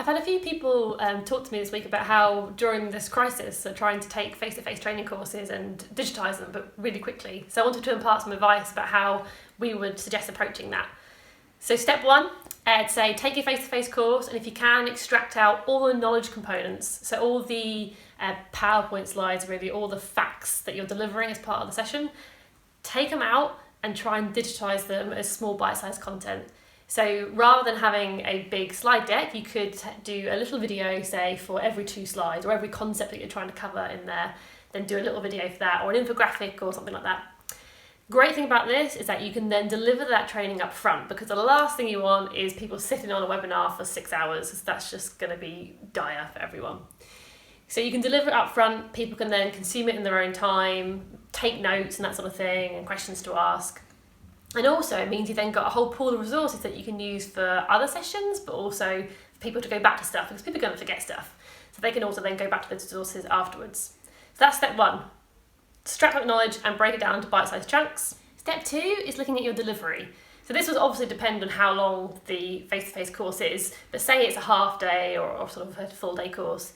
had a few people talk to me this week about how during this crisis they're trying to take face-to-face training courses and digitise them, but really quickly. So I wanted to impart some advice about how we would suggest approaching that. So step one, I'd say take your face-to-face course, and if you can, extract out all the knowledge components. So all the PowerPoint slides, really, all the facts that you're delivering as part of the session, take them out and try and digitise them as small bite-sized content. So rather than having a big slide deck, you could do a little video, say, for every 2 slides or every concept that you're trying to cover in there, then do a little video for that, or an infographic or something like that. Great thing about this is that you can then deliver that training up front, because the last thing you want is people sitting on a webinar for 6 hours. That's just going to be dire for everyone. So you can deliver it up front, people can then consume it in their own time, take notes and that sort of thing, and questions to ask. And also it means you've then got a whole pool of resources that you can use for other sessions, but also for people to go back to stuff, because people are going to forget stuff. So they can also then go back to those resources afterwards. So that's step one. Extract that knowledge and break it down to bite-sized chunks. Step 2 is looking at your delivery. So this will obviously depend on how long the face-to-face course is, but say it's a half day or sort of a full day course.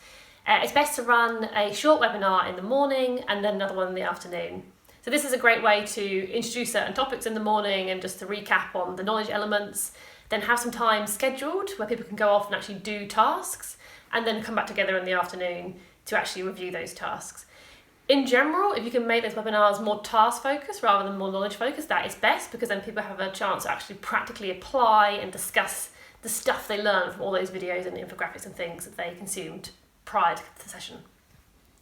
It's best to run a short webinar in the morning and then another one in the afternoon. So this is a great way to introduce certain topics in the morning and just to recap on the knowledge elements, then have some time scheduled where people can go off and actually do tasks, and then come back together in the afternoon to actually review those tasks. In general, if you can make those webinars more task focused rather than more knowledge focused, that is best, because then people have a chance to actually practically apply and discuss the stuff they learned from all those videos and infographics and things that they consumed prior to the session.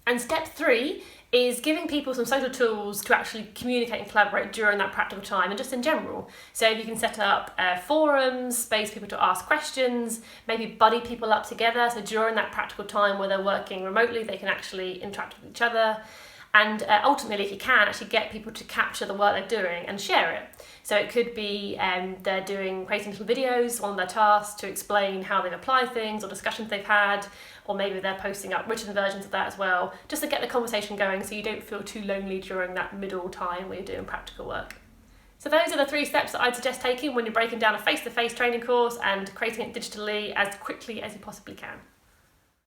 And step 3 is giving people some social tools to actually communicate and collaborate during that practical time and just in general. So if you can set up forums, space people to ask questions, maybe buddy people up together, so during that practical time where they're working remotely they can actually interact with each other. And ultimately, if you can, actually get people to capture the work they're doing and share it. So it could be they're creating little videos on their tasks to explain how they've applied things or discussions they've had, or maybe they're posting up written versions of that as well, just to get the conversation going so you don't feel too lonely during that middle time where you're doing practical work. So those are the 3 steps that I'd suggest taking when you're breaking down a face-to-face training course and creating it digitally as quickly as you possibly can.